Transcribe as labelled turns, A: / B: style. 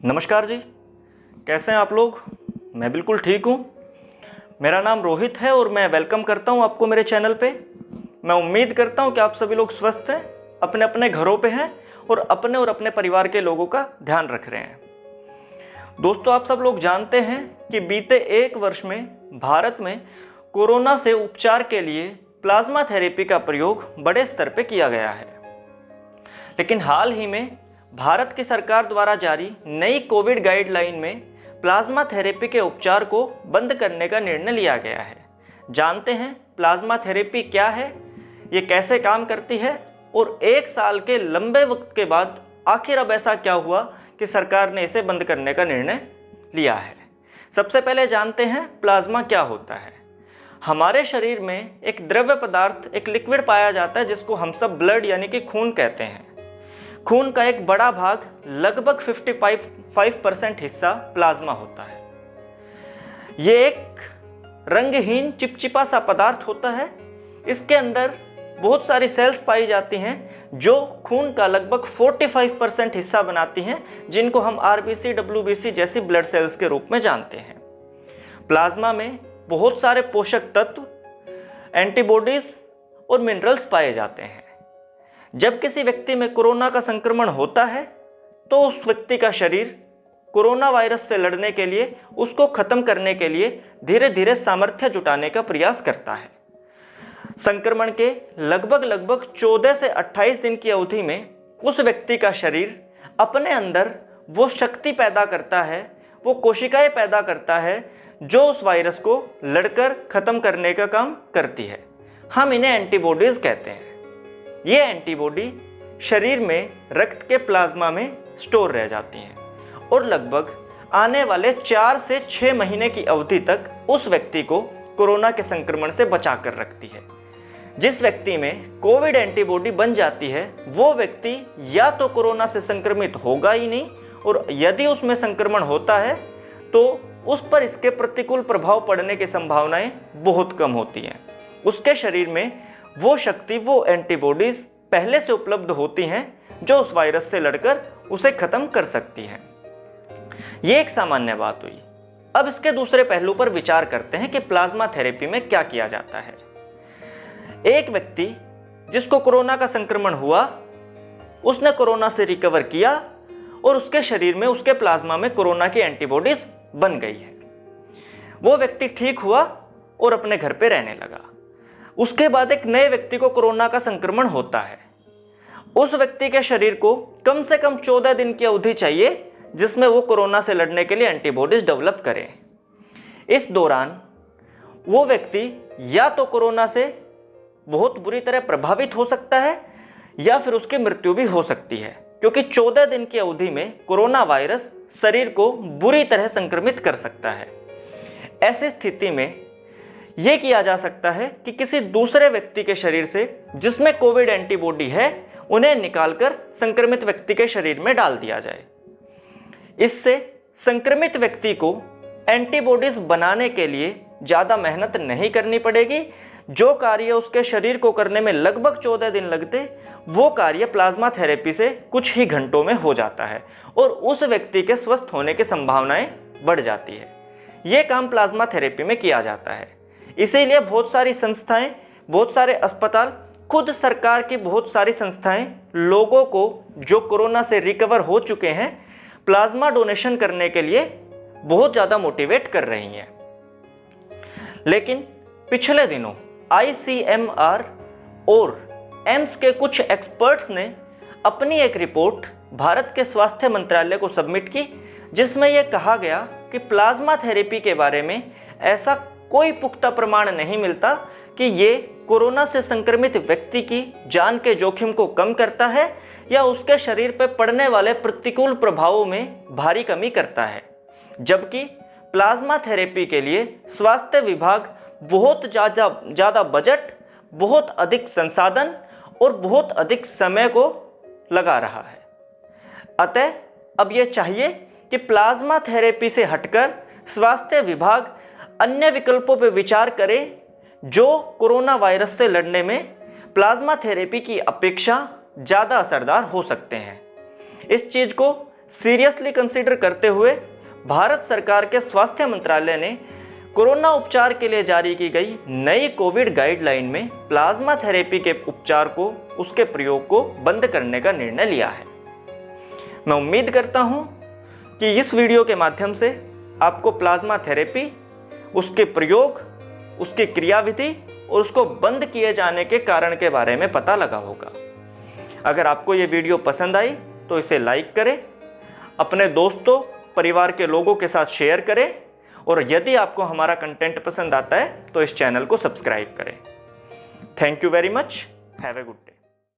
A: नमस्कार जी, कैसे हैं आप लोग। मैं बिल्कुल ठीक हूँ। मेरा नाम रोहित है और मैं वेलकम करता हूँ आपको मेरे चैनल पे। मैं उम्मीद करता हूँ कि आप सभी लोग स्वस्थ हैं, अपने अपने घरों पे हैं और अपने परिवार के लोगों का ध्यान रख रहे हैं। दोस्तों, आप सब लोग जानते हैं कि बीते एक वर्ष में भारत में कोरोना से उपचार के लिए प्लाज्मा थेरेपी का प्रयोग बड़े स्तर पर किया गया है। लेकिन हाल ही में भारत की सरकार द्वारा जारी नई कोविड गाइडलाइन में प्लाज्मा थेरेपी के उपचार को बंद करने का निर्णय लिया गया है। जानते हैं प्लाज्मा थेरेपी क्या है, ये कैसे काम करती है और एक साल के लंबे वक्त के बाद आखिर अब ऐसा क्या हुआ कि सरकार ने इसे बंद करने का निर्णय लिया है। सबसे पहले जानते हैं प्लाज्मा क्या होता है। हमारे शरीर में एक द्रव्य पदार्थ, एक लिक्विड पाया जाता है जिसको हम सब ब्लड यानी कि खून कहते हैं। खून का एक बड़ा भाग, लगभग 55% हिस्सा प्लाज्मा होता है। ये एक रंगहीन चिपचिपा सा पदार्थ होता है। इसके अंदर बहुत सारी सेल्स पाई जाती हैं जो खून का लगभग 45% हिस्सा बनाती हैं, जिनको हम आरबीसी, डब्ल्यूबीसी जैसी ब्लड सेल्स के रूप में जानते हैं। प्लाज्मा में बहुत सारे पोषक तत्व, एंटीबॉडीज और मिनरल्स पाए जाते हैं। जब किसी व्यक्ति में कोरोना का संक्रमण होता है तो उस व्यक्ति का शरीर कोरोना वायरस से लड़ने के लिए, उसको खत्म करने के लिए धीरे धीरे सामर्थ्य जुटाने का प्रयास करता है। संक्रमण के लगभग 14 से 28 दिन की अवधि में उस व्यक्ति का शरीर अपने अंदर वो शक्ति पैदा करता है, वो कोशिकाएं पैदा करता है जो उस वायरस को लड़कर खत्म करने का काम करती है। हम इन्हें एंटीबॉडीज कहते हैं। ये एंटीबॉडी शरीर में रक्त के प्लाज्मा में स्टोर रह जाती हैं और लगभग आने वाले 4 से 6 महीने की अवधि तक उस व्यक्ति को कोरोना के संक्रमण से बचा कर रखती है। जिस व्यक्ति में कोविड एंटीबॉडी बन जाती है वो व्यक्ति या तो कोरोना से संक्रमित होगा ही नहीं, और यदि उसमें संक्रमण होता है तो उस पर इसके प्रतिकूल प्रभाव पड़ने की संभावनाएं बहुत कम होती हैं। उसके शरीर में वो शक्ति, वो एंटीबॉडीज पहले से उपलब्ध होती हैं जो उस वायरस से लड़कर उसे खत्म कर सकती हैं। ये एक सामान्य बात हुई। अब इसके दूसरे पहलू पर विचार करते हैं कि प्लाज्मा थेरेपी में क्या किया जाता है। एक व्यक्ति जिसको कोरोना का संक्रमण हुआ, उसने कोरोना से रिकवर किया और उसके शरीर में, उसके प्लाज्मा में कोरोना की एंटीबॉडीज बन गई है। वो व्यक्ति ठीक हुआ और अपने घर पे रहने लगा। उसके बाद एक नए व्यक्ति को कोरोना का संक्रमण होता है। उस व्यक्ति के शरीर को कम से कम 14 दिन की अवधि चाहिए जिसमें वो कोरोना से लड़ने के लिए एंटीबॉडीज डेवलप करे। इस दौरान वो व्यक्ति या तो कोरोना से बहुत बुरी तरह प्रभावित हो सकता है या फिर उसकी मृत्यु भी हो सकती है, क्योंकि 14 दिन की अवधि में कोरोना वायरस शरीर को बुरी तरह संक्रमित कर सकता है। ऐसी स्थिति में यह किया जा सकता है कि किसी दूसरे व्यक्ति के शरीर से जिसमें कोविड एंटीबॉडी है उन्हें निकालकर संक्रमित व्यक्ति के शरीर में डाल दिया जाए। इससे संक्रमित व्यक्ति को एंटीबॉडीज बनाने के लिए ज़्यादा मेहनत नहीं करनी पड़ेगी। जो कार्य उसके शरीर को करने में लगभग 14 दिन लगते, वो कार्य प्लाज्मा थेरेपी से कुछ ही घंटों में हो जाता है और उस व्यक्ति के स्वस्थ होने की संभावनाएं बढ़ जाती है। ये काम प्लाज्मा थेरेपी में किया जाता है। इसीलिए बहुत सारी संस्थाएं, बहुत सारे अस्पताल, खुद सरकार की बहुत सारी संस्थाएं लोगों को जो कोरोना से रिकवर हो चुके हैं प्लाज्मा डोनेशन करने के लिए बहुत ज़्यादा मोटिवेट कर रही हैं। लेकिन पिछले दिनों ICMR और एम्स के कुछ एक्सपर्ट्स ने अपनी एक रिपोर्ट भारत के स्वास्थ्य मंत्रालय को सबमिट की, जिसमें यह कहा गया कि प्लाज्मा थेरेपी के बारे में ऐसा कोई पुख्ता प्रमाण नहीं मिलता कि ये कोरोना से संक्रमित व्यक्ति की जान के जोखिम को कम करता है या उसके शरीर पर पड़ने वाले प्रतिकूल प्रभावों में भारी कमी करता है। जबकि प्लाज्मा थेरेपी के लिए स्वास्थ्य विभाग बहुत ज़्यादा बजट, बहुत अधिक संसाधन और बहुत अधिक समय को लगा रहा है। अतः अब यह चाहिए कि प्लाज्मा थेरेपी से हटकर स्वास्थ्य विभाग अन्य विकल्पों पर विचार करे जो कोरोना वायरस से लड़ने में प्लाज्मा थेरेपी की अपेक्षा ज़्यादा असरदार हो सकते हैं। इस चीज़ को सीरियसली कंसीडर करते हुए भारत सरकार के स्वास्थ्य मंत्रालय ने कोरोना उपचार के लिए जारी की गई नई कोविड गाइडलाइन में प्लाज्मा थेरेपी के उपचार को, उसके प्रयोग को बंद करने का निर्णय लिया है। मैं उम्मीद करता हूं कि इस वीडियो के माध्यम से आपको प्लाज्मा थेरेपी, उसके प्रयोग, उसकी क्रियाविधि और उसको बंद किए जाने के कारण के बारे में पता लगा होगा। अगर आपको ये वीडियो पसंद आई तो इसे लाइक करें, अपने दोस्तों परिवार के लोगों के साथ शेयर करें और यदि आपको हमारा कंटेंट पसंद आता है तो इस चैनल को सब्सक्राइब करें। Thank you very much. Have a good day.